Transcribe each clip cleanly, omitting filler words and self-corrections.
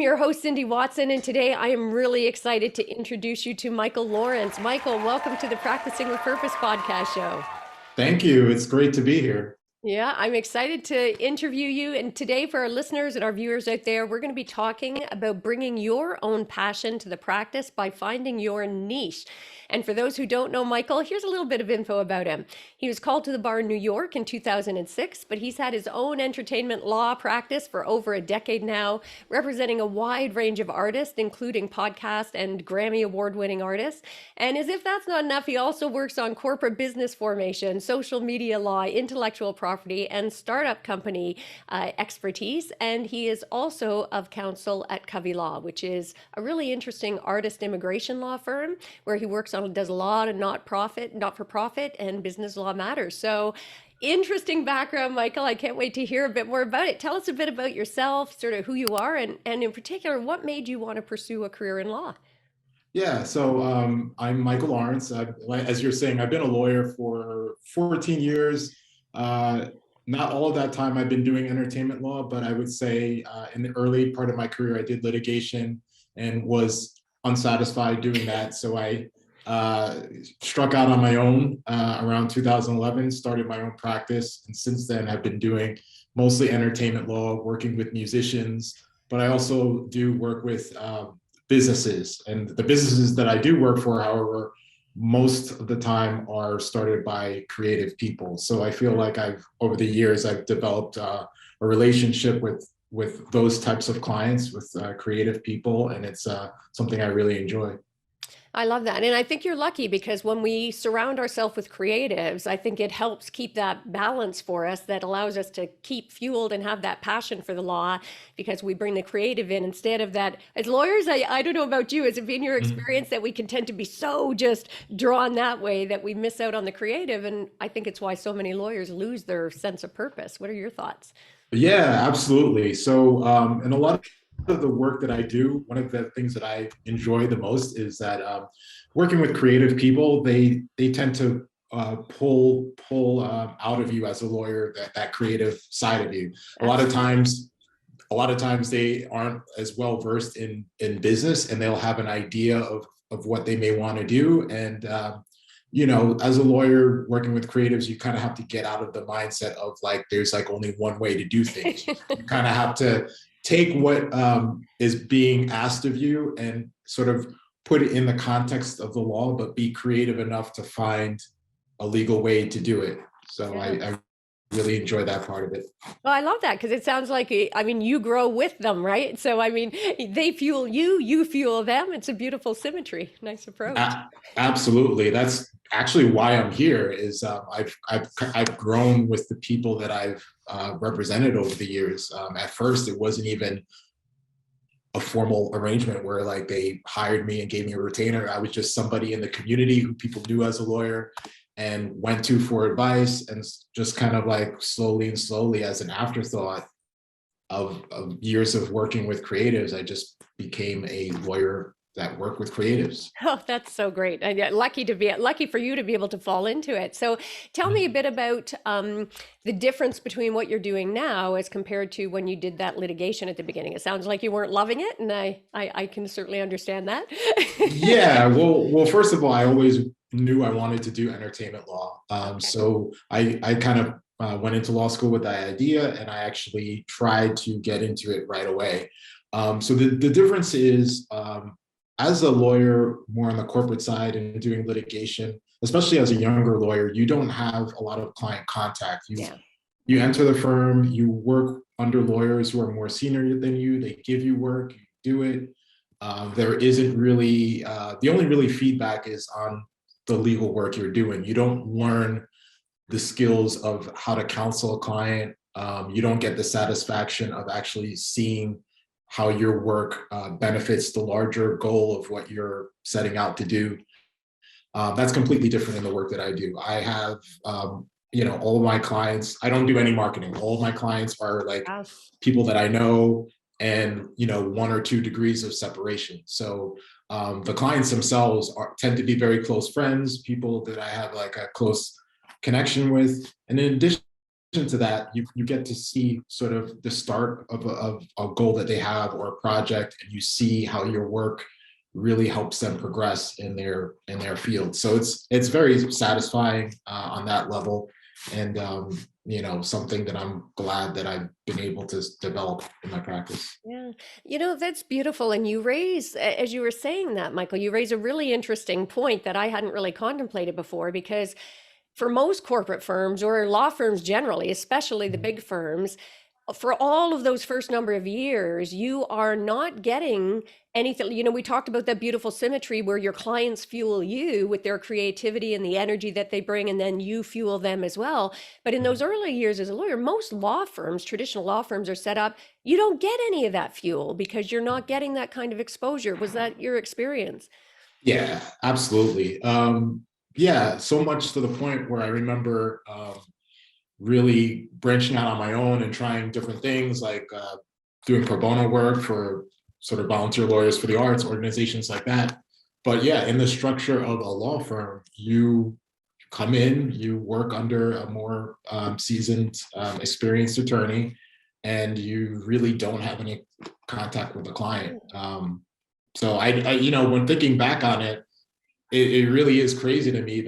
your host, Cindy Watson, and today I am really excited to introduce you to Michael Lawrence. Michael, welcome to the Practicing with Purpose podcast show. Thank you. It's great to be here. Yeah, I'm excited to interview you. And today, for our listeners and our viewers out there, we're going to be talking about bringing your own passion to the practice by finding your niche. And for those who don't know Michael, here's a little bit of info about him. He was called to the bar in New York in 2006, but he's had his own entertainment law practice for over a decade now, representing a wide range of artists, including podcast and Grammy award-winning artists. And as if that's not enough, he also works on corporate business formation, social media law, intellectual property, and startup company expertise. And he is also of counsel at Covey Law, which is a really interesting artist immigration law firm where he works on, does a lot of not-for-profit and business law matters. So interesting background, Michael. I can't wait to hear a bit more about it. Tell us a bit about yourself, sort of who you are, and in particular, what made you want to pursue a career in law? Yeah, so I'm Michael Lawrence. As you're saying, I've been a lawyer for 14 years. Not all of that time I've been doing entertainment law, but I would say in the early part of my career, I did litigation and was unsatisfied doing that. So I struck out on my own around 2011, started my own practice. And since then, I've been doing mostly entertainment law, working with musicians, but I also do work with businesses. And the businesses that I do work for, however, most of the time are started by creative people. So I feel like over the years, I've developed a relationship with those types of clients, with creative people, and it's something I really enjoy. I love that. And I think you're lucky because when we surround ourselves with creatives, I think it helps keep that balance for us that allows us to keep fueled and have that passion for the law because we bring the creative in instead of that. As lawyers, I don't know about you, has it been your experience that we can tend to be so just drawn that way that we miss out on the creative? And I think it's why so many lawyers lose their sense of purpose. What are your thoughts? Yeah, absolutely. So, and a lot of the work that I do, one of the things that I enjoy the most is that working with creative people, they tend to pull out of you as a lawyer that creative side of you. A lot of times, they aren't as well versed in business, and they'll have an idea of what they may want to do, and as a lawyer working with creatives, you kind of have to get out of the mindset of like, there's like only one way to do things. You kind of have to take what is being asked of you and sort of put it in the context of the law, but be creative enough to find a legal way to do it. So I really enjoy that part of it. Well, I love that because it sounds like, I mean, you grow with them, right? So, I mean, they fuel you, you fuel them. It's a beautiful symmetry. Nice approach. Absolutely. That's actually why I'm here is I've grown with the people that I've represented over the years. At first, it wasn't even a formal arrangement where like they hired me and gave me a retainer. I was just somebody in the community who people knew as a lawyer and went to for advice, and just kind of like slowly as an afterthought of years of working with creatives, I just became a lawyer that worked with creatives. Oh, that's so great. And lucky for you to be able to fall into it. So tell me a bit about the difference between what you're doing now as compared to when you did that litigation at the beginning. It sounds like you weren't loving it, and I can certainly understand that. Yeah, well, first of all, I always knew I wanted to do entertainment law. So I kind of went into law school with that idea, and I actually tried to get into it right away. So the difference is, as a lawyer, more on the corporate side and doing litigation, especially as a younger lawyer, you don't have a lot of client contact. You enter the firm, you work under lawyers who are more senior than you, they give you work, you do it. There isn't really, the only really feedback is on the legal work you're doing. You don't learn the skills of how to counsel a client. You don't get the satisfaction of actually seeing how your work benefits the larger goal of what you're setting out to do. That's completely different in the work that I do. I have, all of my clients, I don't do any marketing. All of my clients are like people that I know and, one or two degrees of separation. So the clients themselves tend to be very close friends, people that I have like a close connection with. And in addition to that, you get to see sort of the start of a goal that they have or a project, and you see how your work really helps them progress in their field. So it's very satisfying on that level, and something that I'm glad that I've been able to develop in my practice. Yeah. That's beautiful. And you raise, as you were saying that, Michael, you raise a really interesting point that I hadn't really contemplated before, because for most corporate firms or law firms generally, especially the big firms, for all of those first number of years, you are not getting anything. We talked about that beautiful symmetry where your clients fuel you with their creativity and the energy that they bring, and then you fuel them as well. But in those early years as a lawyer, most law firms, traditional law firms, are set up, you don't get any of that fuel because you're not getting that kind of exposure. Was that your experience? Yeah, absolutely. Yeah, so much to the point where I remember really branching out on my own and trying different things, like doing pro bono work for sort of volunteer lawyers for the arts, organizations like that. But yeah, in the structure of a law firm, you come in, you work under a more seasoned, experienced attorney, and you really don't have any contact with the client. So when thinking back on it, it really is crazy to me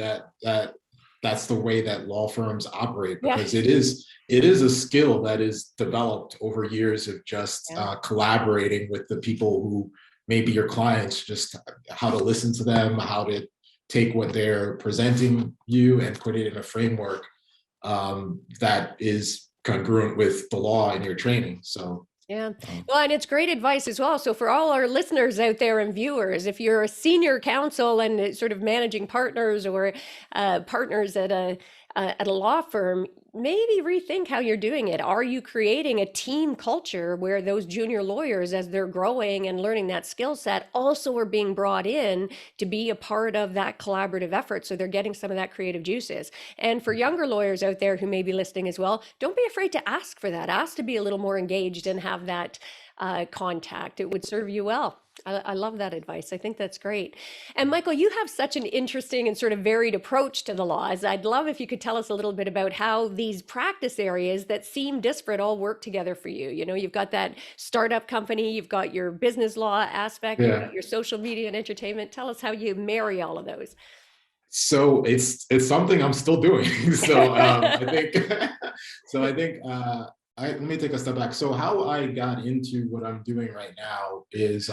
that's the way that law firms operate, Yeah. because it is a skill that is developed over years of just Yeah. collaborating with the people who may be your clients, just how to listen to them, how to take what they're presenting you and put it in a framework that is congruent with the law and your training. So Yeah. Well, and it's great advice as well. So for all our listeners out there and viewers, if you're a senior counsel and sort of managing partners or partners at a law firm, maybe rethink how you're doing it. Are you creating a team culture where those junior lawyers, as they're growing and learning that skill set, also are being brought in to be a part of that collaborative effort, so they're getting some of that creative juices? And for younger lawyers out there who may be listening as well, don't be afraid to ask for that. Ask to be a little more engaged and have that contact. It would serve you well. I love that advice. I think that's great. And Michael, you have such an interesting and sort of varied approach to the laws. I'd love if you could tell us a little bit about how these practice areas that seem disparate all work together for you. You've got that startup company, you've got your business law aspect, you've yeah. got your social media and entertainment. Tell us how you marry all of those. So it's something I'm still doing. So I think let me take a step back. So how I got into what I'm doing right now is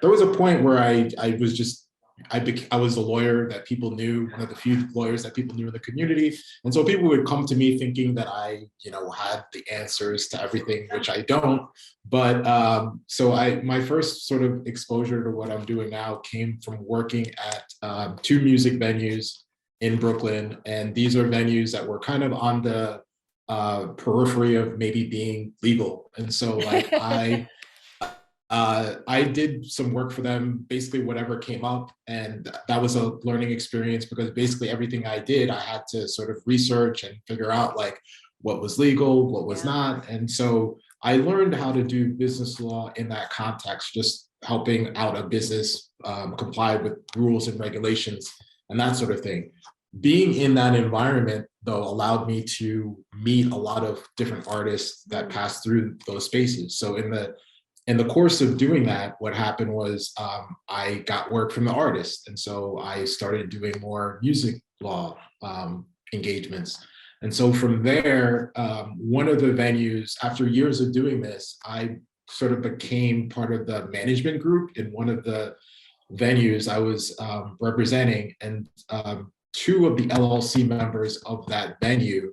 there was a point where I was a lawyer that people knew, one of the few lawyers that people knew in the community. And so people would come to me thinking that I, had the answers to everything, which I don't. But so my first sort of exposure to what I'm doing now came from working at two music venues in Brooklyn. And these are venues that were kind of on the periphery of maybe being legal. And so I did some work for them, basically whatever came up. And that was a learning experience, because basically everything I did, I had to sort of research and figure out like what was legal, what was not. And so I learned how to do business law in that context, just helping out a business comply with rules and regulations and that sort of thing. Being in that environment, though, allowed me to meet a lot of different artists that passed through those spaces. So in the course of doing that, what happened was I got work from the artist. And so I started doing more music law engagements. And so from there, one of the venues, after years of doing this, I sort of became part of the management group in one of the venues I was representing. And two of the LLC members of that venue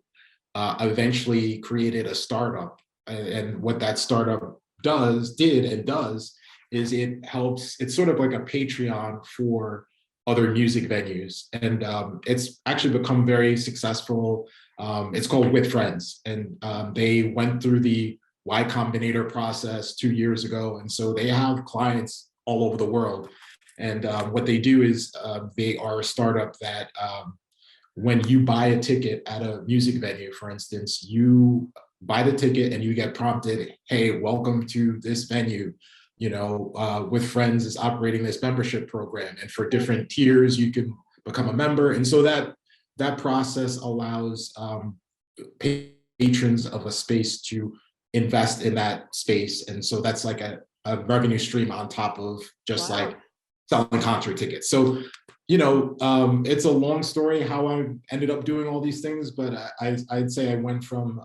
eventually created a startup. And what that startup did and does is it's sort of like a Patreon for other music venues. And it's actually become very successful. It's called With Friends. And they went through the Y Combinator process 2 years ago. And so they have clients all over the world. And what they do is they are a startup that when you buy a ticket at a music venue, for instance, you buy the ticket and you get prompted, hey, welcome to this venue. With Friends is operating this membership program. And for different tiers, you can become a member. And so that process allows patrons of a space to invest in that space. And so that's like a revenue stream on top of just Wow. like selling concert tickets. So, it's a long story how I ended up doing all these things, but I'd say I went from,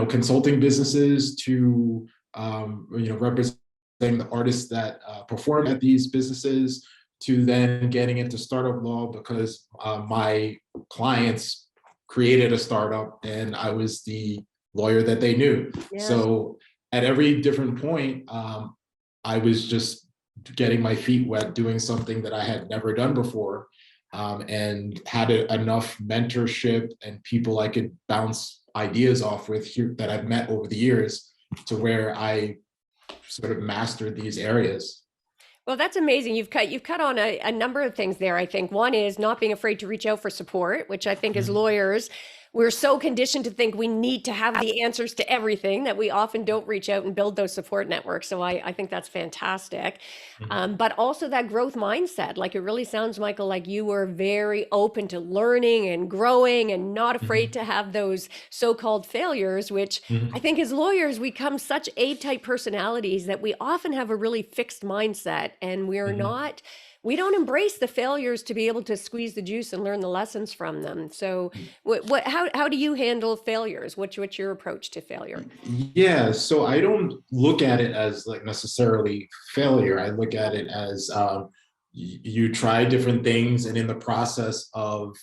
consulting businesses to, representing the artists that perform at these businesses, to then getting into startup law because my clients created a startup and I was the lawyer that they knew. Yeah. So at every different point, I was just getting my feet wet doing something that I had never done before, and had enough mentorship and people I could bounce ideas off with here that I've met over the years to where I sort of mastered these areas. Well, that's amazing. You've cut on a number of things there. I think one is not being afraid to reach out for support, which I think as Mhm, lawyers, we're so conditioned to think we need to have the answers to everything that we often don't reach out and build those support networks. So I think that's fantastic. mhm, But also that growth mindset. Like it really sounds, Michael, like you were very open to learning and growing and not afraid mhm, to have those so-called failures, which I mhm, think as lawyers, we come such A-type personalities that we often have a really fixed mindset and mhm. we don't embrace the failures to be able to squeeze the juice and learn the lessons from them. So how do you handle failures? What's your approach to failure? Yeah, so I don't look at it as like necessarily failure. I look at it as you try different things, and in the process of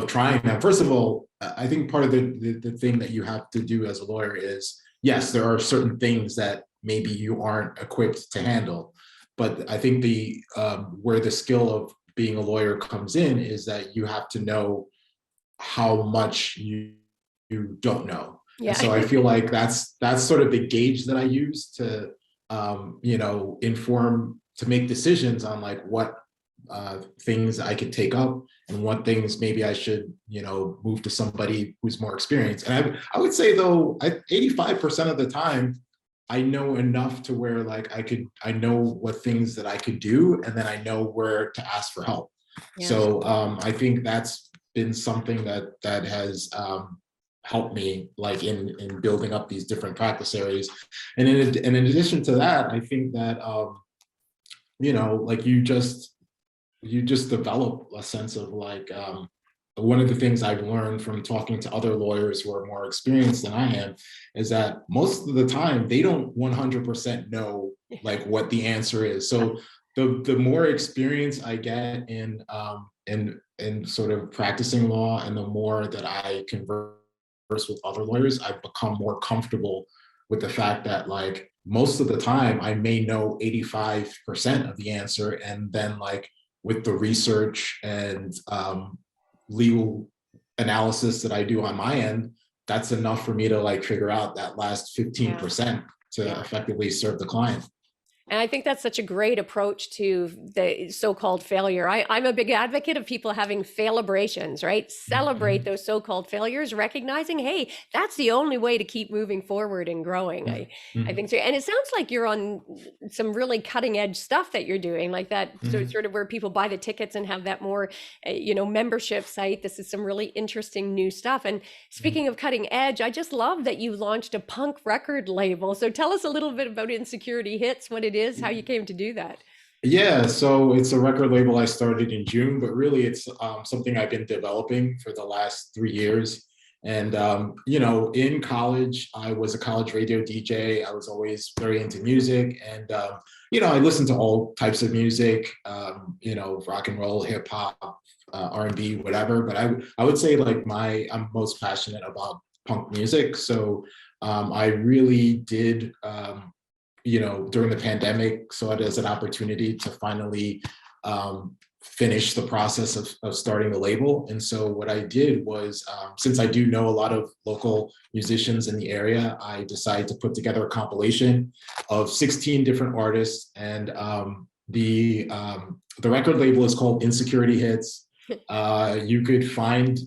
trying them. First of all, I think part of the thing that you have to do as a lawyer is, yes, there are certain things that maybe you aren't equipped to handle, but I think the where the skill of being a lawyer comes in is that you have to know how much you don't know. And Yeah. so I feel like that's sort of the gauge that I use to inform, to make decisions on like what things I could take up and what things maybe I should move to somebody who's more experienced. And I would say though, 85% of the time I know enough to where like I know what things that I could do, and then I know where to ask for help. Yeah. So I think that's been something that has helped me like in building up these different practice areas. And in addition to that, I think that like you just develop a sense of like one of the things I've learned from talking to other lawyers who are more experienced than I am is that most of the time they don't 100% know like what the answer is. So the more experience I get in sort of practicing law, and the more that I converse with other lawyers, I've become more comfortable with the fact that like most of the time I may know 85% of the answer, and then like with the research and legal analysis that I do on my end, that's enough for me to like figure out that last Yeah. 15% to Yeah. effectively serve the client. And I think that's such a great approach to the so-called failure. I'm a big advocate of people having failabrations, right? Celebrate Mhm, those so-called failures, recognizing, hey, that's the only way to keep moving forward and growing. mhm, I think mhm, so. And it sounds like you're on some really cutting edge stuff that you're doing, like that mhm, sort of where people buy the tickets and have that more, membership site. This is some really interesting new stuff. And mhm. speaking of cutting edge, I just love that you launched a punk record label. So tell us a little bit about Insecurity Hits, what it is, how you came to do that. Yeah, so it's a record label I started in June, but really it's something I've been developing for the last 3 years. And in college, I was a college radio DJ. I was always very into music, and I listened to all types of music, rock and roll, hip hop, R&B, whatever. But I would say like I'm most passionate about punk music. So I really did. During the pandemic, saw it as an opportunity to finally finish the process of starting the label. And so what I did was, since I do know a lot of local musicians in the area, I decided to put together a compilation of 16 different artists. And the record label is called Insecurity Hits. You could find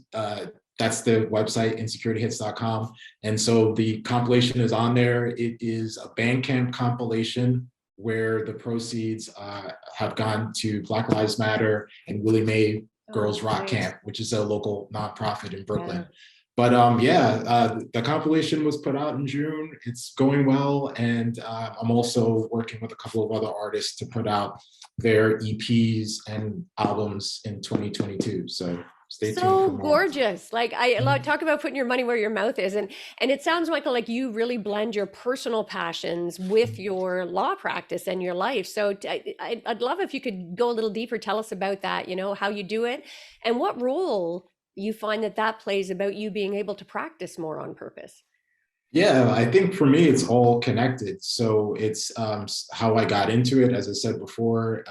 that's the website, insecurityhits.com. And so the compilation is on there. It is a Bandcamp compilation where the proceeds have gone to Black Lives Matter and Willie Mae Oh, Girls Rock nice. Camp, which is a local nonprofit in Yeah. Brooklyn. But yeah, the compilation was put out in June. It's going well, and I'm also working with a couple of other artists to put out their EPs and albums in 2022. So stay tuned So for more. gorgeous. Like talk about putting your money where your mouth is. And it sounds, Michael, like you really blend your personal passions with your law practice and your life. So I'd love if you could go a little deeper, tell us about that, how you do it and what role you find that that plays about you being able to practice more on purpose. Yeah, I think for me, it's all connected. So it's how I got into it, as I said before.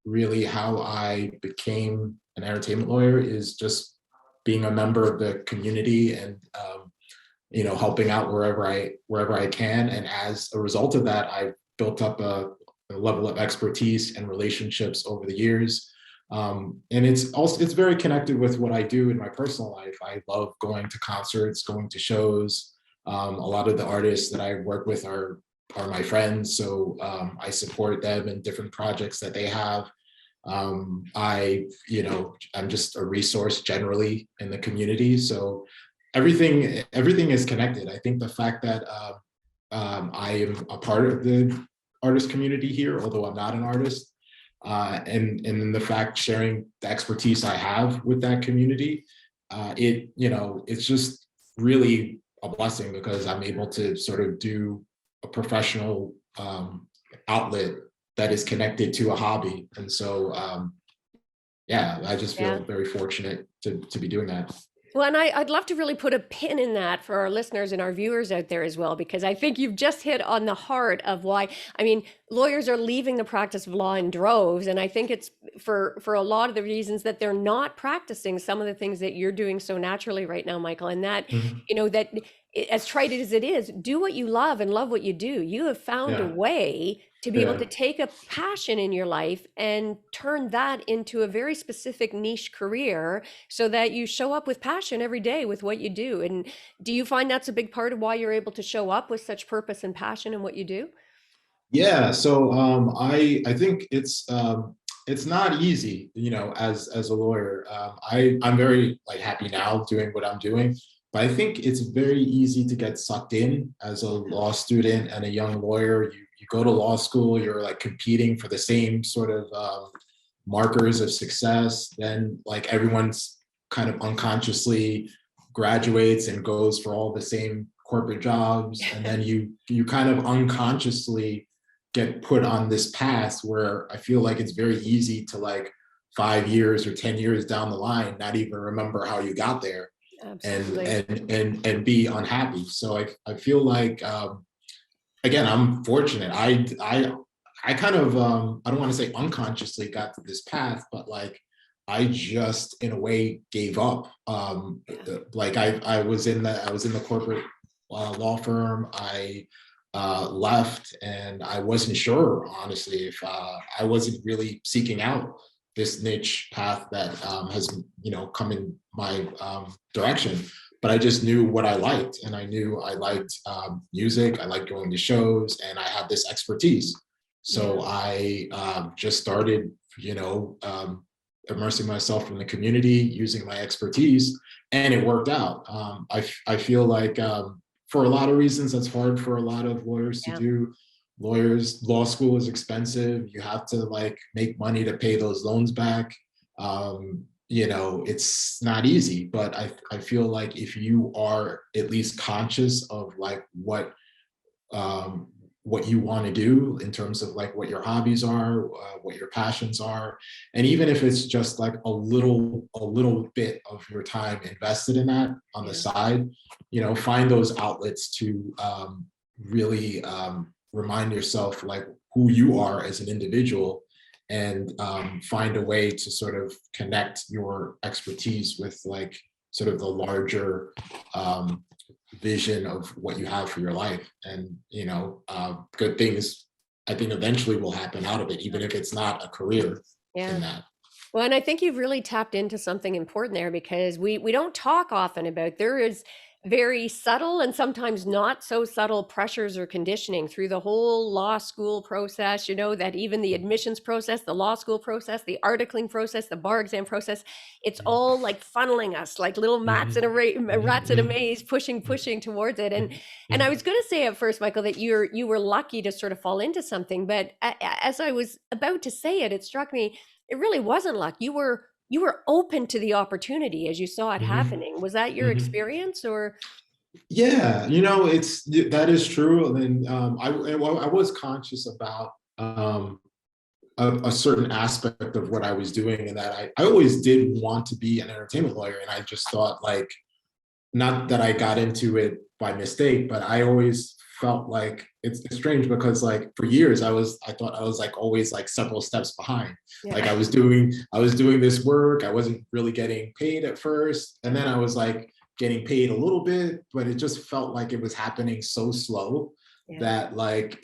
Really, how I became an entertainment lawyer is just being a member of the community and helping out wherever I can. And as a result of that, I've built up a level of expertise and relationships over the years. And it's very connected with what I do in my personal life. I love going to concerts, going to shows. A lot of the artists that I work with are my friends, so I support them in different projects that they have. I'm just a resource generally in the community, so everything is connected. I think the fact that I am a part of the artist community here, although I'm not an artist, and the fact sharing the expertise I have with that community, it's just really a blessing because I'm able to sort of do a professional outlet that is connected to a hobby. And so, yeah, I just Yeah. feel very fortunate to be doing that. Well, and I'd love to really put a pin in that for our listeners and our viewers out there as well, because I think you've just hit on the heart of why. I mean, lawyers are leaving the practice of law in droves, and I think it's for a lot of the reasons that they're not practicing some of the things that you're doing so naturally right now, Michael. And that, Mhm. that as trite as it is, do what you love and love what you do. You have found a Yeah, way to be able yeah. to take a passion in your life and turn that into a very specific niche career so that you show up with passion every day with what you do. And do you find that's a big part of why you're able to show up with such purpose and passion in what you do? Yeah, so I think it's not easy, as a lawyer. I'm very like happy now doing what I'm doing, but I think it's very easy to get sucked in as a law student and a young lawyer. You go to law school, you're like competing for the same sort of markers of success. Then like everyone's kind of unconsciously graduates and goes for all the same corporate jobs, and then you kind of unconsciously get put on this path where I feel like it's very easy to like 5 years or 10 years down the line not even remember how you got there and Absolutely. and be unhappy. So I feel like again, I'm fortunate. I kind of I don't want to say unconsciously got to this path, but like I just in a way gave up. Yeah. Like I was in the corporate law firm. I left, and I wasn't sure honestly if I wasn't really seeking out this niche path that has come in my direction. But I just knew what I liked, and I knew I liked music. I liked going to shows, and I had this expertise. Yeah. So I just started, immersing myself in the community, using my expertise, and it worked out. I feel like for a lot of reasons, that's hard for a lot of lawyers to Yeah. do. Law school is expensive. You have to like make money to pay those loans back. It's not easy, but I feel like if you are at least conscious of like um, what you want to do in terms of like what your hobbies are, what your passions are, and even if it's just like a little bit of your time invested in that on the Yeah. side, find those outlets to really remind yourself like who you are as an individual, and find a way to sort of connect your expertise with like sort of the larger vision of what you have for your life. And good things I think eventually will happen out of it, even if it's not a career in Yeah. that. Well, and I think you've really tapped into something important there because we don't talk often about there is very subtle and sometimes not so subtle pressures or conditioning through the whole law school process, that even the admissions process, the law school process, the articling process, the bar exam process, it's all like funneling us like little rats in a Mhm. maze, pushing towards it. And I Mhm. was going to say at first, Michael, that you were lucky to sort of fall into something, but as I was about to say it, it struck me it really wasn't luck. You were open to the opportunity as you saw it Mhm. happening. Was that your Mhm. experience or? Yeah, it's that is true. And I was conscious about a certain aspect of what I was doing, and that I always did want to be an entertainment lawyer, and I just thought like not that I got into it by mistake, but I always felt like it's strange because like for years I thought I was like always like several steps behind. Like Yeah. I was doing this work, I wasn't really getting paid at first, and then I was like getting paid a little bit, but it just felt like it was happening so slow Yeah. that like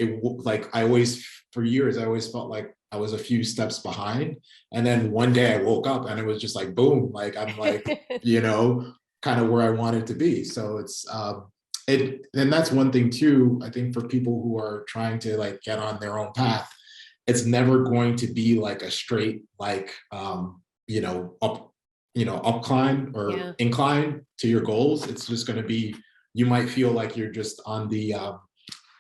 like I always for years I always felt like I was a few steps behind. And then one day I woke up and it was just like boom, like I'm like, you know, kind of where I wanted to be. So it and that's one thing too. I think for people who are trying to like get on their own path, it's never going to be like a straight like up up climb or Yeah. incline to your goals. It's just going to be you might feel like you're just on the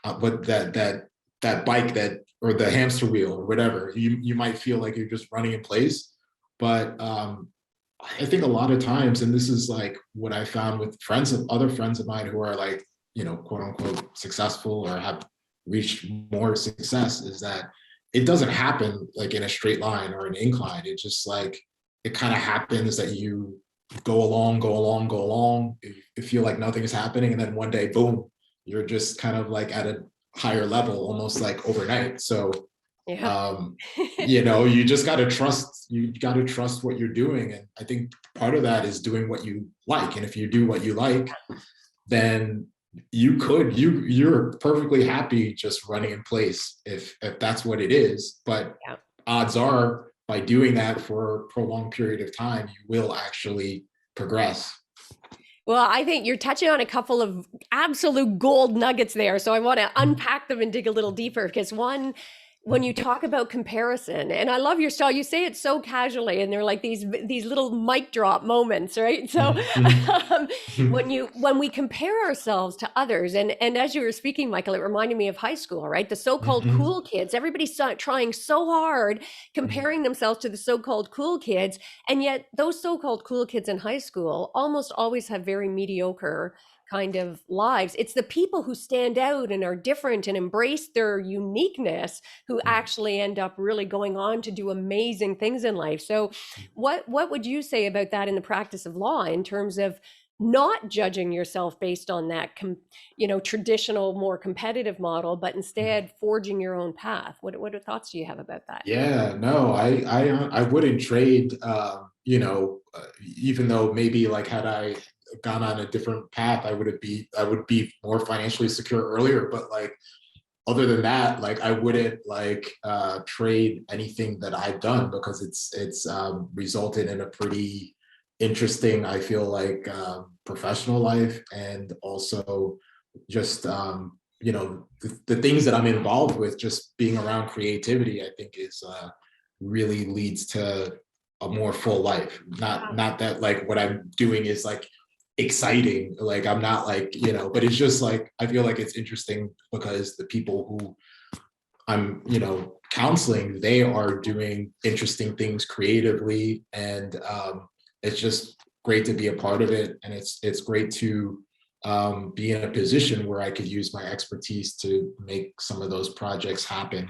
but that bike that or the hamster wheel or whatever you might feel like you're just running in place, but I think a lot of times, and this is like what I found with other friends of mine who are like, quote unquote successful or have reached more success, is that it doesn't happen like in a straight line or an incline. It just like, it kind of happens that you go along, go along, go along. You feel like nothing is happening. And then one day, boom, you're just kind of like at a higher level, almost like overnight. So Yeah. um you got to trust what you're doing, and I think part of that is doing what you like. And if you do what you like, then you're perfectly happy just running in place if that's what it is. But Yeah. odds are by doing that for a prolonged period of time you will actually progress. Well, I think you're touching on a couple of absolute gold nuggets there. So I want to unpack them and dig a little deeper because one, when you talk about comparison, and I love your style, you say it so casually, and they're like these little mic drop moments, right? So um, when we compare ourselves to others, and as you were speaking, Michael, it reminded me of high school, right? The so-called cool kids, everybody's trying so hard, comparing themselves to the so-called cool kids, and yet those so-called cool kids in high school almost always have very mediocre kind of lives. It's the people who stand out and are different and embrace their uniqueness who actually end up really going on to do amazing things in life. So what would you say about that in the practice of law in terms of not judging yourself based on that traditional more competitive model, but instead forging your own path? What thoughts do you have about that? Yeah, no, I wouldn't trade. Even though maybe like had I gone on a different path, I would be more financially secure earlier. But like other than that, like I wouldn't like trade anything that I've done, because it's resulted in a pretty interesting, I feel like, professional life, and also just the things that I'm involved with, just being around creativity, I think is really leads to a more full life. Not that like what I'm doing is like exciting, like I'm not like, but it's just like I feel like it's interesting because the people who I'm counseling, they are doing interesting things creatively, and it's just great to be a part of it, and it's great to be in a position where I could use my expertise to make some of those projects happen.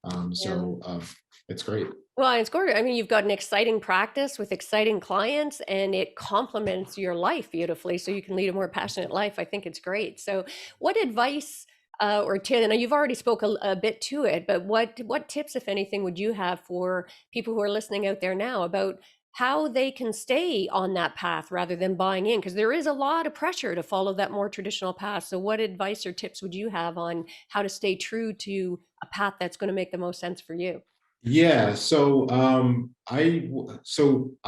Yeah. It's great. Well, and it's gorgeous. I mean, you've got an exciting practice with exciting clients, and it complements your life beautifully, so you can lead a more passionate life. I think it's great. So, what advice or tip? And you've already spoke a bit to it, but what tips, if anything, would you have for people who are listening out there now about how they can stay on that path rather than buying in? Because there is a lot of pressure to follow that more traditional path. So, what advice or tips would you have on how to stay true to a path that's going to make the most sense for you? Yeah, so I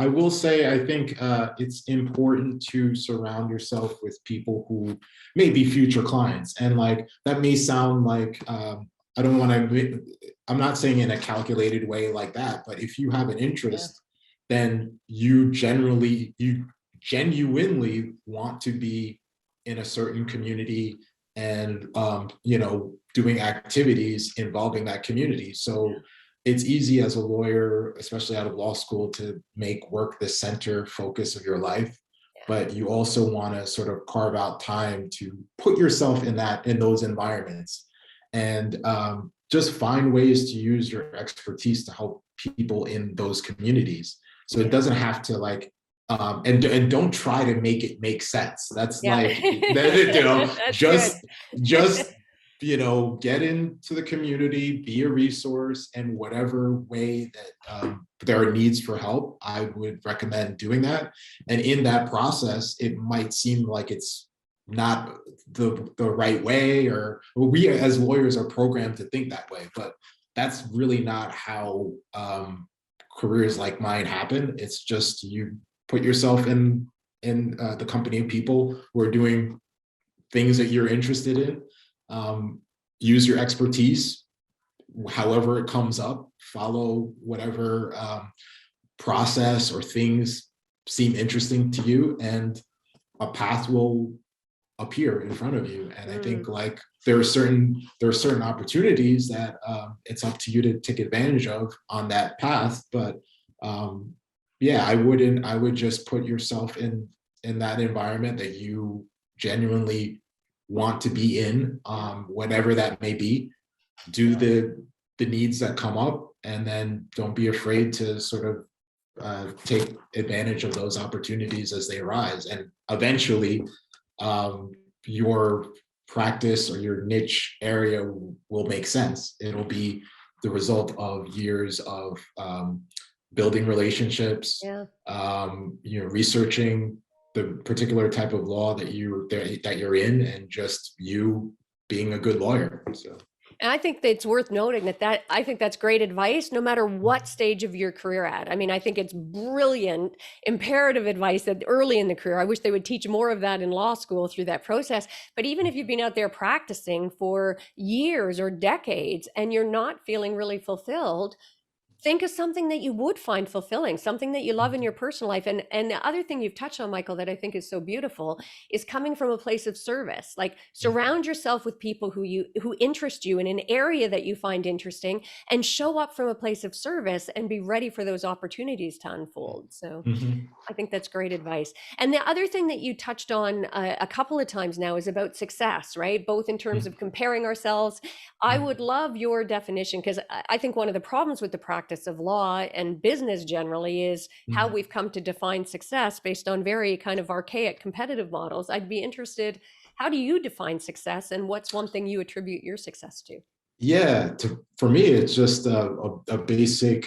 will say I think it's important to surround yourself with people who may be future clients, and like that may sound like I don't want to. I'm not saying in a calculated way like that, but if you have an Yeah. interest, then you genuinely want to be in a certain community and doing activities involving that community. So it's easy as a lawyer, especially out of law school, to make work the center focus of your life. Yeah. But you also want to sort of carve out time to put yourself in those environments, and just find ways to use your expertise to help people in those communities. So it Yeah. doesn't have to like and don't try to make it make sense. That's Yeah. like That's good. just get into the community, be a resource, and whatever way that there are needs for help, I would recommend doing that. And in that process, it might seem like it's not the right way, or we as lawyers are programmed to think that way, but that's really not how careers like mine happen. It's just you put yourself in the company of people who are doing things that you're interested in. Use your expertise however it comes up, follow whatever process or things seem interesting to you, and a path will appear in front of you. And I Mm, think like there are certain opportunities that it's up to you to take advantage of on that path. But um, yeah, I would just put yourself in that environment that you genuinely want to be in, yeah. whatever that may be. Do the needs that come up, and then don't be afraid to sort of take advantage of those opportunities as they arise. And eventually, um, your practice or your niche area will make sense. It'll be the result of years of building relationships, Yeah. researching the particular type of law that you're in, and just you being a good lawyer. So. And I think that it's worth noting that I think that's great advice no matter what stage of your career at. I mean, I think it's brilliant, imperative advice that early in the career. I wish they would teach more of that in law school through that process. But even if you've been out there practicing for years or decades and you're not feeling really fulfilled, think of something that you would find fulfilling, something that you love in your personal life. And the other thing you've touched on, Michael, that I think is so beautiful is coming from a place of service. Like surround yourself with people who interest you in an area that you find interesting, and show up from a place of service and be ready for those opportunities to unfold. So Mhm. I think that's great advice. And the other thing that you touched on a couple of times now is about success, right? Both in terms of comparing ourselves. I would love your definition, because I think one of the problems with the practice of law and business generally is how Mhm. we've come to define success based on very kind of archaic competitive models. I'd be interested, how do you define success, and what's one thing you attribute your success to? Yeah, for me, it's just a basic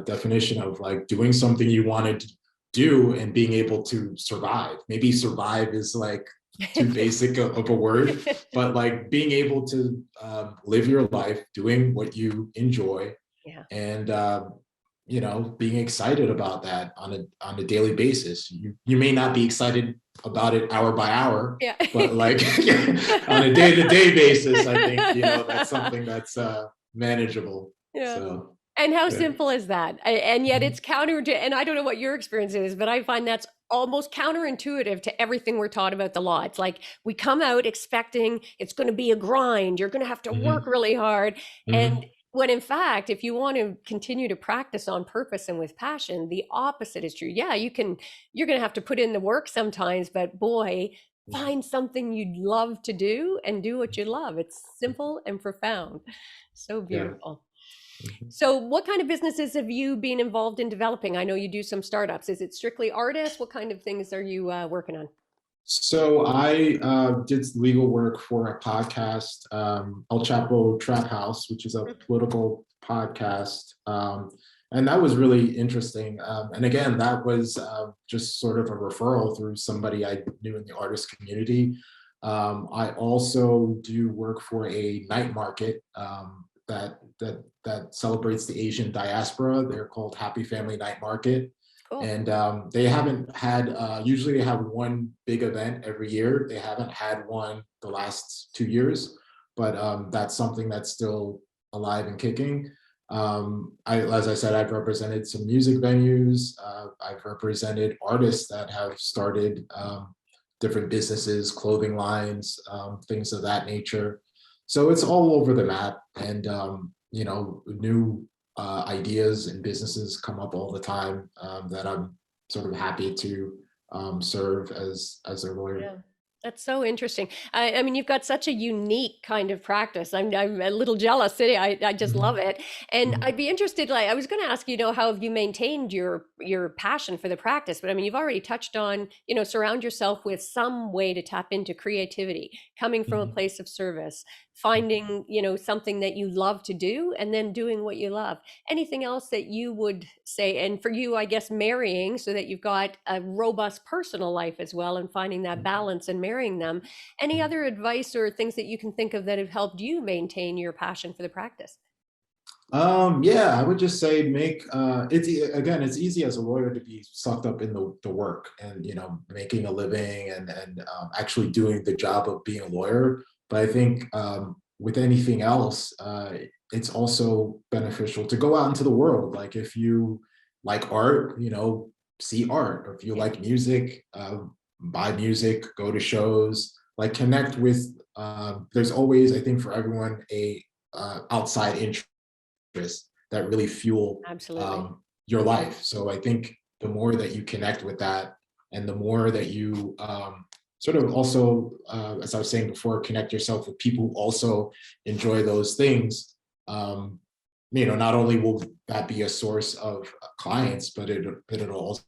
definition of like doing something you wanted to do and being able to survive. Maybe survive is like too basic of a word, but like being able to live your life doing what you enjoy, Yeah. and being excited about that on a daily basis. You may not be excited about it hour by hour, Yeah. but like on a day-to-day basis, I think that's something that's manageable. Yeah. So And how yeah. simple is that? And yet Mhm. it's counter to, and I don't know what your experience is, but I find that's almost counterintuitive to everything we're taught about the law. It's like we come out expecting it's going to be a grind, you're going to have to work Mhm. really hard. And Mhm. when in fact, if you want to continue to practice on purpose and with passion, the opposite is true. Yeah, you're going to have to put in the work sometimes, but boy, find something you'd love to do and do what you love. It's simple and profound. So Yeah. beautiful. Mhm. So, what kind of businesses have you been involved in developing? I know you do some startups. Is it strictly artists? What kind of things are you working on? So I did legal work for a podcast, El Chapo Trap House, which is a political podcast, and that was really interesting. And again, that was just sort of a referral through somebody I knew in the artist community. I also do work for a night market that celebrates the Asian diaspora. They're called Happy Family Night Market. Cool. And they haven't had, usually they have one big event every year. They haven't had one the last 2 years, but that's something that's still alive and kicking. As I said, I've represented some music venues. I've represented artists that have started different businesses, clothing lines, things of that nature. So it's all over the map, and you know, new ideas and businesses come up all the time that I'm sort of happy to serve as a lawyer. Yeah. That's so interesting. I mean, you've got such a unique kind of practice. I'm a little jealous. I just love Mhm, it. And mhm, I'd be interested, like, I was going to ask you, how have you maintained your passion for the practice? But I mean, you've already touched on, surround yourself with some way to tap into creativity, coming from a mhm, place of service, mhm. finding, something that you love to do, and then doing what you love. Anything else that you would say? And for you, I guess marrying so that you've got a robust personal life as well, and finding that balance and marrying them. Any other advice or things that you can think of that have helped you maintain your passion for the practice? Yeah, I would just say again, it's easy as a lawyer to be sucked up in the work and, you know, making a living and actually doing the job of being a lawyer. But I think with anything else, it's also beneficial to go out into the world. Like if you like art, you know, see art. Or if you Yeah, like music, buy music, go to shows, like connect with. There's always, I think, for everyone a outside interest that really fuel absolutely. your life. So I think the more that you connect with that, and the more that you sort of also, as I was saying before, connect yourself with people who also enjoy those things. Um, you know, not only will that be a source of clients, but it'll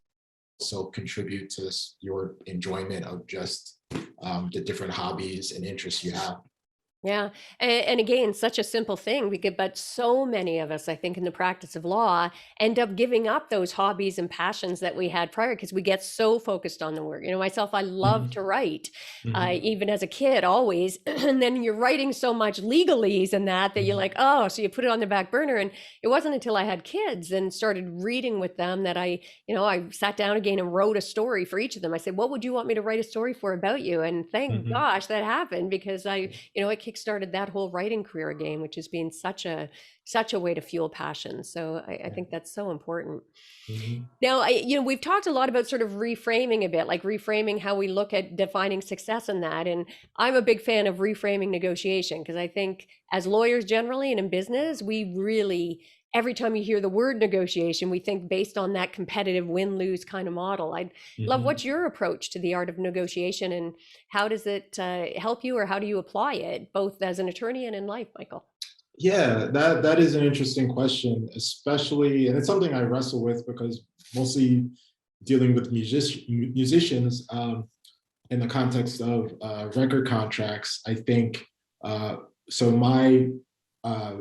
also contribute to your enjoyment of just the different hobbies and interests you have. Yeah. And again, such a simple thing, but so many of us, I think, in the practice of law end up giving up those hobbies and passions that we had prior because we get so focused on the work. Myself, I love Mhm, to write, mhm, even as a kid, always. And then you're writing so much legalese and that you're mhm, like, oh, so you put it on the back burner. And it wasn't until I had kids and started reading with them that I sat down again and wrote a story for each of them. I said, what would you want me to write a story for about you? And thank mhm. gosh that happened because it kickstarted that whole writing career again, which has been such a way to fuel passion. So I Yeah. think that's so important. Mhm, Now, we've talked a lot about sort of reframing a bit, like reframing how we look at defining success in that. And I'm a big fan of reframing negotiation because I think as lawyers generally and in business, we really, every time you hear the word negotiation, we think based on that competitive win-lose kind of model. I'd love mhm. what's your approach to the art of negotiation and how does it help you or how do you apply it both as an attorney and in life, Michael? Yeah, that is an interesting question, especially, and it's something I wrestle with because mostly dealing with musicians in the context of record contracts. I think uh, so. Uh,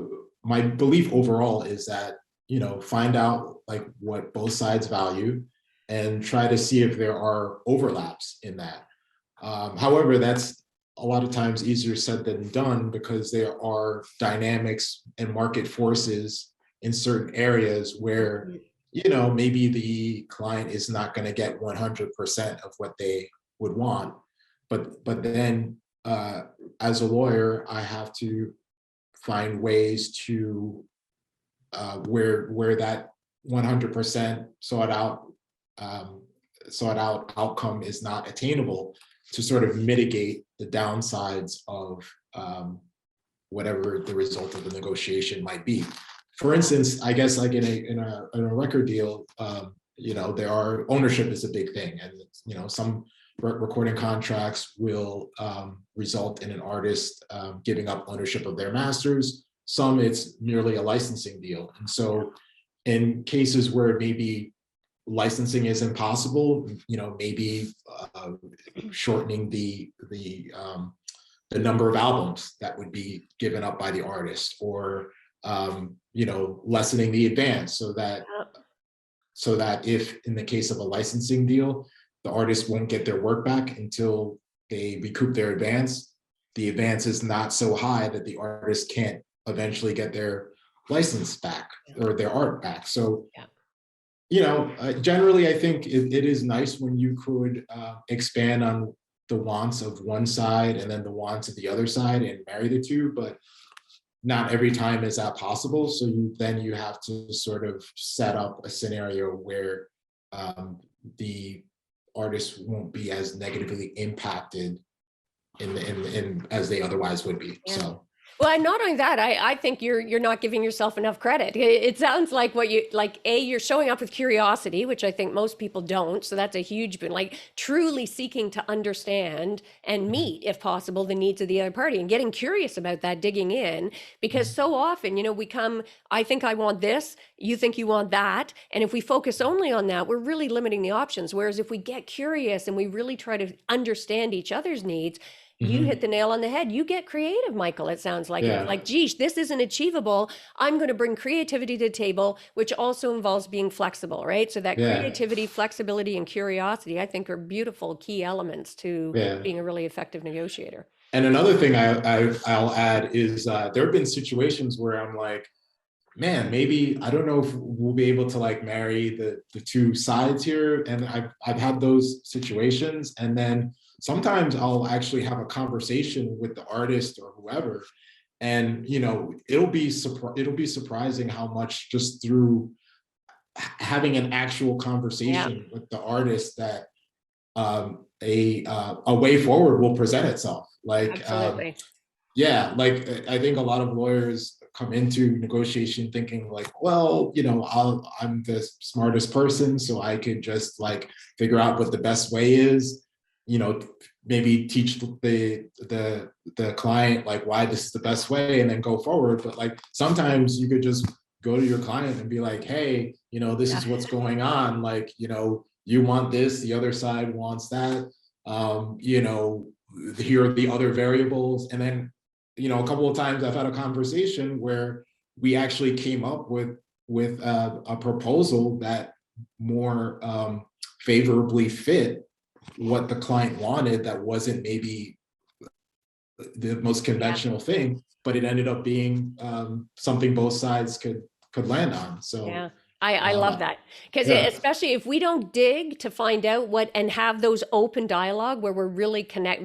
my belief overall is that, you know, find out like what both sides value and try to see if there are overlaps in that. However, that's a lot of times easier said than done because there are dynamics and market forces in certain areas where, you know, maybe the client is not going to get 100% of what they would want. But then as a lawyer, I have to find ways to where that 100% um, sought out outcome is not attainable, to sort of mitigate the downsides of whatever the result of the negotiation might be. For Yeah. instance, I guess like in a record deal, you know, there are ownership is a big thing, and you know some recording contracts will result in an artist giving up ownership of their masters. Some it's merely a licensing deal, and so in cases where maybe licensing is impossible, you know, maybe shortening the number of albums that would be given up by the artist, or you know, lessening the advance so that if in the case of a licensing deal, the artist won't get their work back until they recoup their advance. The advance is not so high that the artist can't eventually get their license back Yeah. or their art back. So, Yeah. generally, I think it is nice when you could expand on the wants of one side and then the wants of the other side and marry the two, but not every time is that possible. So you have to sort of set up a scenario where the artist won't be as negatively impacted in as they otherwise would be. Yeah. So Well, and not only that, I think you're not giving yourself enough credit. It sounds like what you like. You're showing up with curiosity, which I think most people don't. So that's a huge boon. Like truly seeking to understand and mhm, meet, if possible, the needs of the other party, and getting curious about that, digging in, because mhm, so often, we come. I think I want this. You think you want that, and if we focus only on that, we're really limiting the options. Whereas if we get curious and we really try to understand each other's needs, you hit mhm, the nail on the head. You get creative, Michael. It sounds like it's yeah, like, geez, this isn't achievable. I'm going to bring creativity to the table, which also involves being flexible, right? So that yeah, creativity, flexibility, and curiosity, I think, are beautiful key elements to yeah. being a really effective negotiator. And another thing I'll add is there have been situations where I'm like, man, maybe I don't know if we'll be able to like marry the two sides here. And I've had those situations. And then sometimes I'll actually have a conversation with the artist or whoever. And it'll be surprising how much just through having an actual Yeah, conversation with the artist that a way forward will present itself. Like absolutely. yeah, like I think a lot of lawyers come into negotiation thinking like, well, I'm the smartest person, so I could just like figure out what the best way is, you know, maybe teach the client like why this is the best way and then go forward. But like sometimes you could just go to your client and be like, hey, this Yeah, is what's going on. Like, you want this, the other side wants that. Here are the other variables. And then a couple of times I've had a conversation where we actually came up with a proposal that more favorably fit what the client wanted. That wasn't maybe the most yeah. conventional thing, but it ended up being something both sides could land on. Yeah, So I love uh, that because yeah. especially if we don't dig to find out what and have those open dialogue where we're really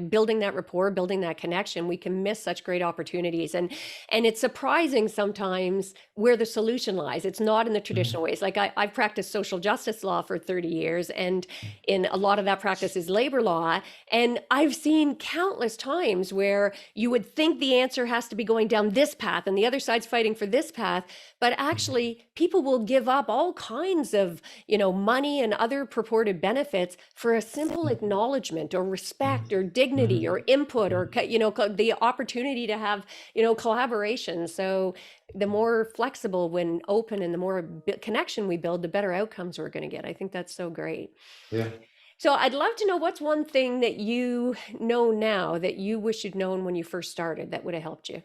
building that rapport, building that connection, we can miss such great opportunities. And it's surprising sometimes where the solution lies. It's not in the Mhm. traditional ways. Like I've practiced social justice law for 30 years, and in a lot of that practice is labor law. And I've seen countless times where you would think the answer has to be going down this path, and the other side's fighting for this path, but actually people will give up all kinds of money and other purported benefits for a simple acknowledgement or respect or dignity or Mhm. input or Mhm. the opportunity to have collaboration. So the more flexible when open and the more connection we build, the better outcomes we're going to get. I think that's so great. Yeah. So I'd love to know, what's one thing that you know now that you wish you'd known when you first started that would have helped you?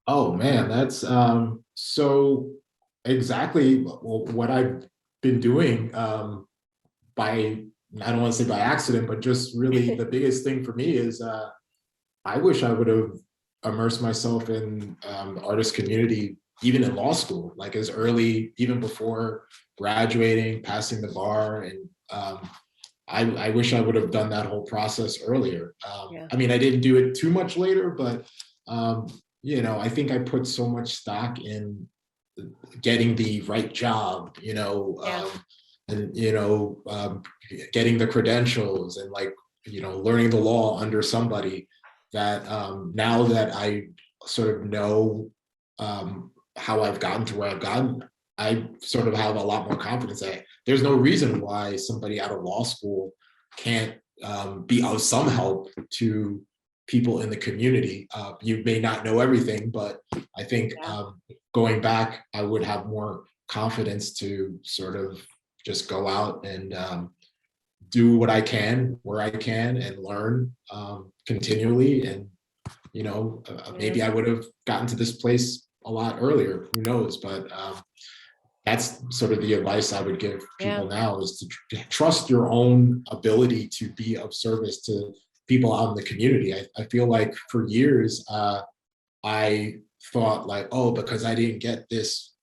Oh man, that's so exactly what I've been doing by I don't want to say by accident, but just really the biggest thing for me is I wish I would have immersed myself in the artist community even in law school, like as early, even before graduating, passing the bar, and I wish I would have done that whole process earlier. Yeah. I mean, I didn't do it too much later, but um, I think I put so much stock in getting the right job, Yeah. and getting the credentials and like learning the law under somebody that now that I sort of know how I've gotten to where I've gotten, I sort of have a lot more confidence that there's no reason why somebody out of law school can't be of some help to people in the community. You may not know everything, but I think Yeah. going back, I would have more confidence to sort of just go out and do what I can where I can and learn continually. And Yeah. maybe I would have gotten to this place a lot earlier. Who knows? But that's sort of the advice I would give Yeah. people now is to trust your own ability to be of service to people out in the community. I feel like for years, I thought like, oh, because I didn't get this,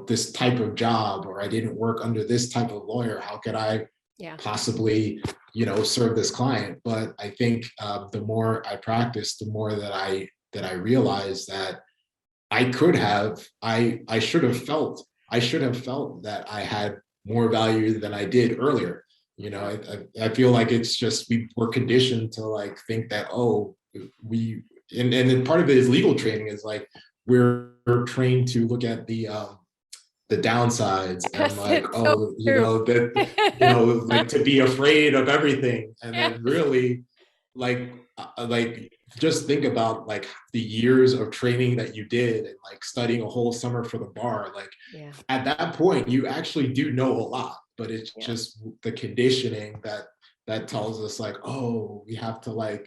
this type of job, or I didn't work under this type of lawyer, how could I Yeah. possibly, serve this client? But I think the more I practice, the more that I realized that I should have felt that I had more value than I did earlier. I feel like it's just we're conditioned to like think that, oh, we and then part of it is legal training is like we're trained to look at the downsides and Yes, like, it's so oh, true. like to be afraid of everything. And Yes. then really like just think about like the years of training that you did and like studying a whole summer for the bar. Like Yeah. at that point, you actually do know a lot, but it's Yeah. just the conditioning that tells us like, oh, we have to like,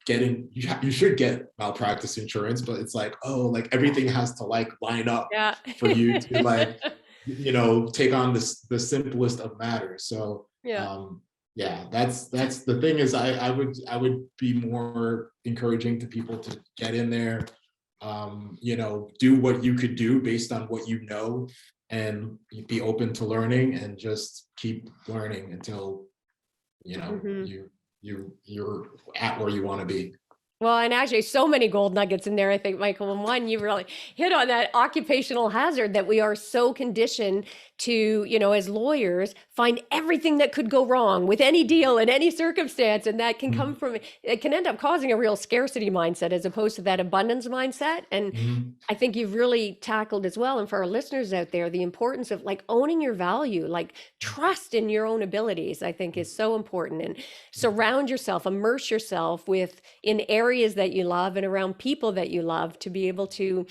get in. You should get malpractice insurance, but it's like, oh, like everything has to like line up Yeah. for you to like, take on the simplest of matters. So Yeah. yeah, that's the thing is I would be more encouraging to people to get in there, do what you could do based on what you know, and be open to learning and just keep learning until you know Mhm. you you're at where you want to be. Well, and actually, so many gold nuggets in there, I think, Michael. And one, you really hit on that occupational hazard that we are so conditioned to, as lawyers, find everything that could go wrong with any deal in any circumstance. And that can come Mhm. from, it can end up causing a real scarcity mindset as opposed to that abundance mindset. And Mhm. I think you've really tackled as well, and for our listeners out there, the importance of like owning your value, like trust in your own abilities, I think is so important. And surround yourself, immerse yourself with in areas that you love and around people that you love to be able to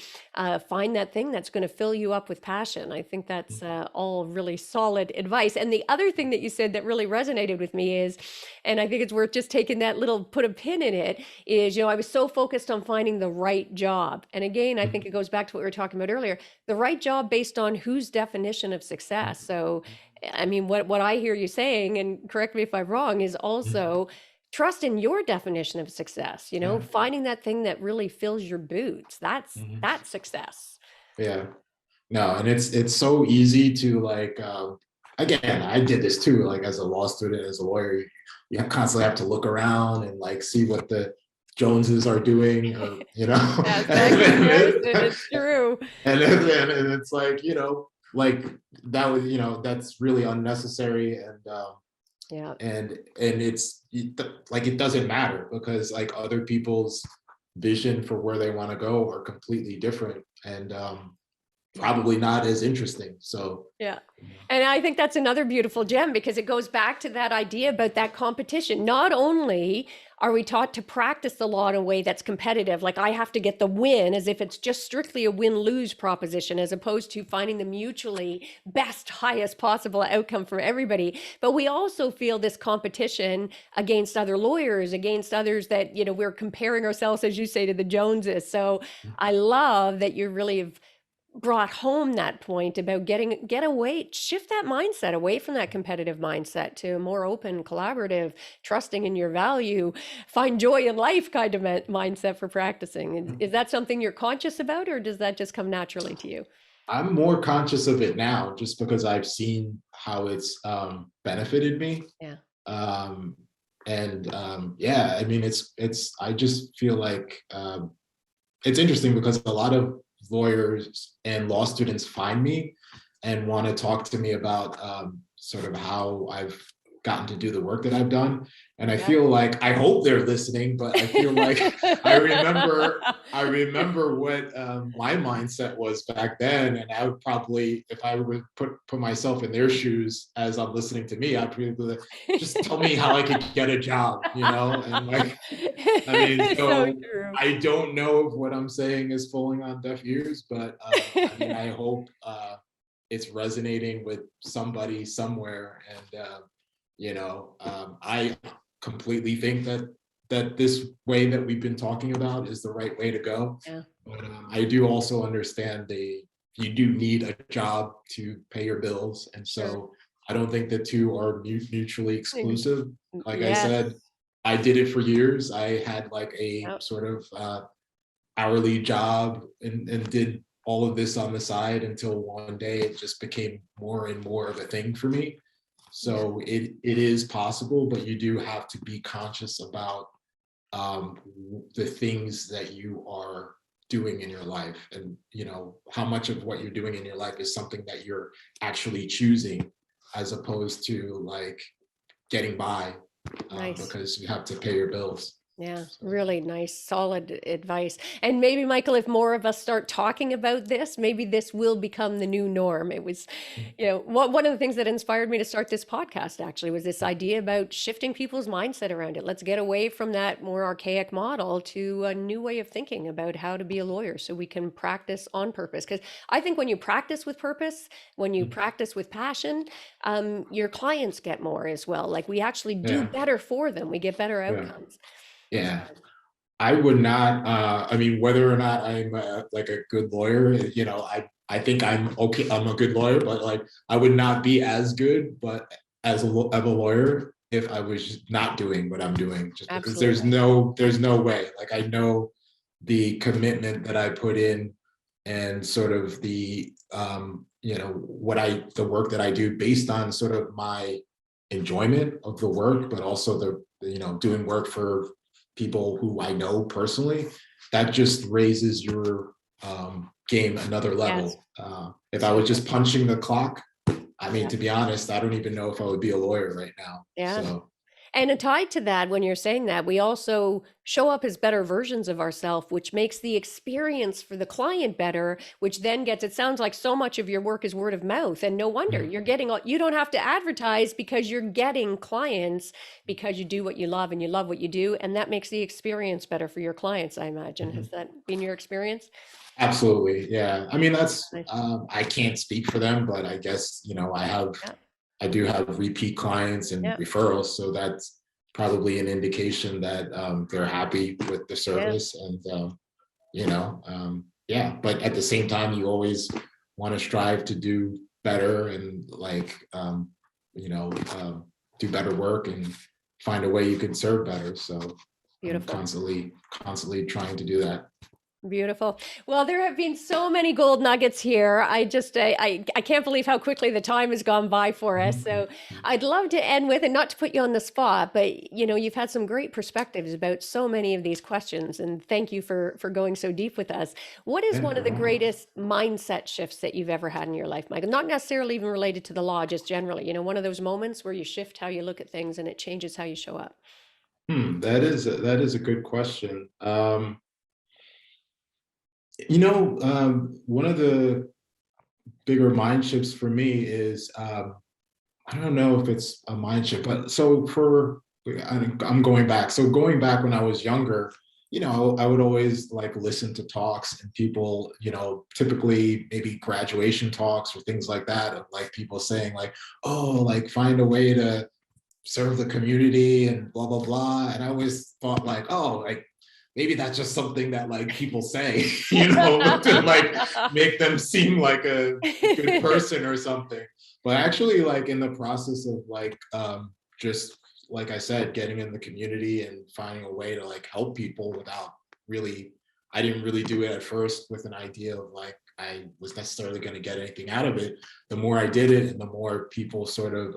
find that thing that's going to fill you up with passion. I think that's all really solid advice. And the other thing that you said that really resonated with me is, and I think it's worth just taking that little put a pin in it, is, I was so focused on finding the right job. And again, I think it goes back to what we were talking about earlier, the right job based on whose definition of success. So, I mean, what I hear you saying, and correct me if I'm wrong, is also trust in your definition of success, Yeah. finding that thing that really fills your boots. Mhm. That's success. Yeah. No, and it's so easy to like again, I did this too, like as a law student, as a lawyer, you constantly have to look around and like see what the Joneses are doing, or Yes, that comparison, and, it's true. and it's like, like that was, that's really unnecessary, Yeah, and like it doesn't matter because like other people's vision for where they want to go are completely different, and yeah. probably not as interesting. So, Yeah. And I think that's another beautiful gem because it goes back to that idea about that competition. Not only are we taught to practice the law in a way that's competitive, like I have to get the win as if it's just strictly a win-lose proposition, as opposed to finding the mutually best, highest possible outcome for everybody. But we also feel this competition against other lawyers, against others that, we're comparing ourselves, as you say, to the Joneses. So I love that you really have brought home that point about get away, shift that mindset away from that competitive mindset to a more open, collaborative, trusting in your value, find joy in life kind of mindset for practicing. Is that something you're conscious about, or does that just come naturally to you? I'm more conscious of it now just because I've seen how it's benefited me. Yeah. Um, and yeah, I mean, I just feel like it's interesting because a lot of lawyers and law students find me and want to talk to me about sort of how I've gotten to do the work that I've done. And I Yeah. feel like I hope they're listening, but I feel like I remember I remember what my mindset was back then, and I would probably, if I would put myself in their shoes as I'm listening to me, I'd probably be like, just tell me how I could get a job, and like I mean, So so true. I don't know if what I'm saying is falling on deaf ears, but I mean, I hope it's resonating with somebody somewhere. And I completely think that this way that we've been talking about is the right way to go. Yeah, But I do also understand you do need a job to pay your bills, and sure. so I don't think the two are mutually exclusive. Like I Yes. said, I did it for years. I had like a Yep. sort of hourly job and did all of this on the side until one day it just became more and more of a thing for me. So it is possible, but you do have to be conscious about the things that you are doing in your life, and how much of what you're doing in your life is something that you're actually choosing, as opposed to like getting by Nice. because you have to pay your bills. Yeah, So, really nice, solid advice. And maybe, Michael, if more of us start talking about this, maybe this will become the new norm. It was, one of the things that inspired me to start this podcast actually was this idea about shifting people's mindset around it. Let's get away from that more archaic model to a new way of thinking about how to be a lawyer so we can practice on purpose. Because I think when you practice with purpose, when you practice with passion, your clients get more as well. Like we actually do yeah, better for them, we get better yeah, outcomes. yeah. I would not. I mean, whether or not I'm like a good lawyer, I think I'm okay. I'm a good lawyer, but like I would not be as good, but of a lawyer if I was not doing what I'm doing, just because Absolutely. there's no way. Like I know the commitment that I put in, and sort of the work that I do based on sort of my enjoyment of the work, but also doing work for people who I know personally. That just raises your game another Yes. level. If I So was true. just punching the clock, I mean, Yeah. to be honest, I don't even know if I would be a lawyer right now. Yeah. So, And tied to that, when you're saying that, we also show up as better versions of ourselves, which makes the experience for the client better, which then gets, it sounds like so much of your work is word of mouth. And no wonder mm, you're getting, you don't have to advertise because you're getting clients because you do what you love and you love what you do. And that makes the experience better for your clients, I imagine. Has mhm. that been your experience? Absolutely, yeah. I mean, that's Nice. I can't speak for them, but I guess Yeah. I do have repeat clients and Yeah. referrals, so that's probably an indication that they're happy with the Yeah. service, and yeah. But at the same time, you always want to strive to do better, and like you know do better work and find a way you can serve better. So I'm Beautiful. constantly trying to do that. Beautiful. Well, there have been so many gold nuggets here. I can't believe how quickly the time has gone by for us. Mhm. So I'd love to end with, and not to put you on the spot, but you've had some great perspectives about so many of these questions, and thank you for going so deep with us. What is Yeah. one of the greatest mindset shifts that you've ever had in your life, Michael? Not necessarily even related to the law, just generally. One of those moments where you shift how you look at things and it changes how you show up. That is a good question. One of the bigger mind shifts for me is I don't know if it's a mind shift, but I'm going back. So going back when I was younger, I would always like listen to talks and people, typically maybe graduation talks or things like that, of like people saying like, oh, like find a way to serve the community and blah blah blah. And I always thought like, oh, like maybe that's just something that like people say, to like make them seem like a good person or something. But actually, like in the process of like just like I said, getting in the community and finding a way to like help people without really, I didn't really do it at first with an idea of like I was necessarily going to get anything out of it. The more I did it, and the more people sort of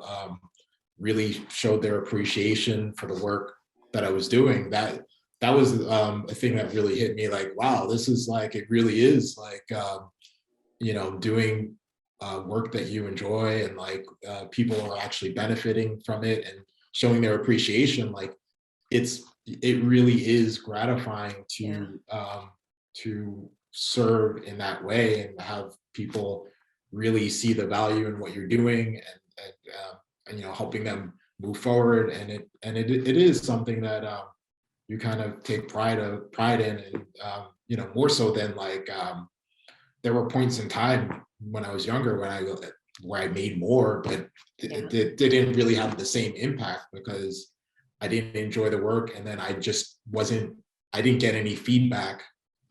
really showed their appreciation for the work that I was doing. That was a thing that really hit me. Like, wow, this is like it really is like doing work that you enjoy, and like people are actually benefiting from it and showing their appreciation. Like it really is gratifying Yeah. to serve in that way and have people really see the value in what you're doing, and helping them move forward. And it is something that you kind of take pride in, and more so than like there were points in time when I was younger where I made more, but Yeah. it didn't really have the same impact because I didn't enjoy the work, and then I didn't get any feedback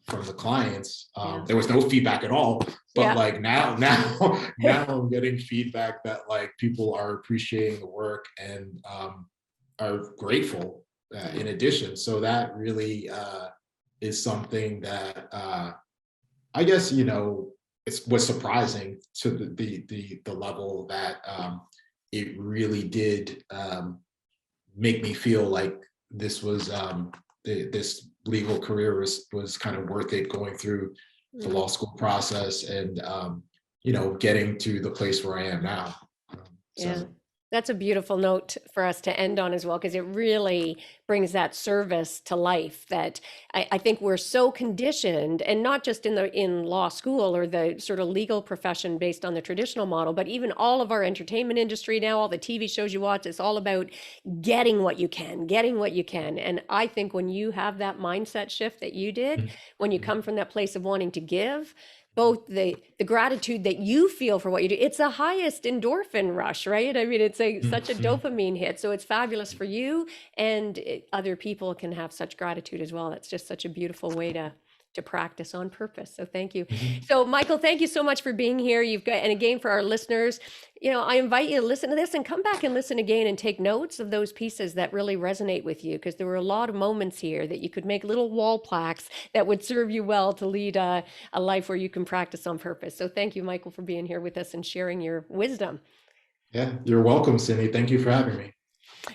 from the clients. Yeah. There was no feedback at all. But Yeah. like now I'm getting feedback that like people are appreciating the work and are grateful in addition. So that really is something that I guess, it was surprising to the level that it really did make me feel like this was this legal career was kind of worth it, going through the Mm. law school process and getting to the place where I am now. Yeah, So that's a beautiful note for us to end on as well, because it really brings that service to life that I think we're so conditioned, and not just in law school or the sort of legal profession based on the traditional model, but even all of our entertainment industry now, all the TV shows you watch, it's all about getting what you can, getting what you can. And I think when you have that mindset shift that you did, when you come from that place of wanting to give, both the gratitude that you feel for what you do, it's the highest endorphin rush, right? I mean, it's such a dopamine hit, so it's fabulous for you, and other people can have such gratitude as well. That's just such a beautiful way to practice on purpose. So thank you. So Michael, thank you so much for being here. You've got, and again, for our listeners, I invite you to listen to this and come back and listen again and take notes of those pieces that really resonate with you, because there were a lot of moments here that you could make little wall plaques that would serve you well to lead a life where you can practice on purpose. So thank you, Michael, for being here with us and sharing your wisdom. yeah, you're welcome, Cindy. Thank you for having me.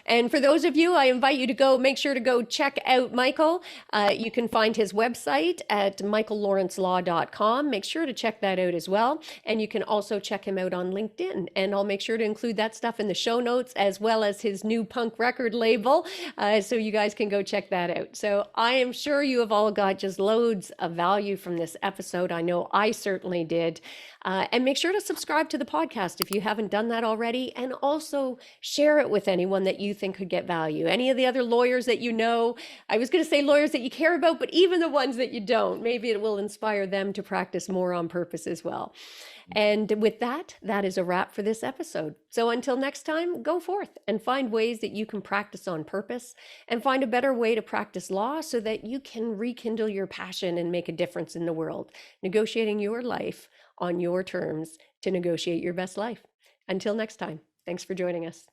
And for those of you, I invite you to make sure to go check out Michael. You can find his website at michaellawrencelaw.com. Make sure to check that out as well. And you can also check him out on LinkedIn. And I'll make sure to include that stuff in the show notes, as well as his new punk record label, so you guys can go check that out. So I am sure you have all got just loads of value from this episode. I know I certainly did. And make sure to subscribe to the podcast if you haven't done that already. And also share it with anyone that you think could get value. Any of the other lawyers that you know. I was going to say lawyers that you care about, but even the ones that you don't. Maybe it will inspire them to practice more on purpose as well. And with that, that is a wrap for this episode. So until next time, go forth and find ways that you can practice on purpose, and find a better way to practice law so that you can rekindle your passion and make a difference in the world, negotiating your life on your terms to negotiate your best life. Until next time, thanks for joining us.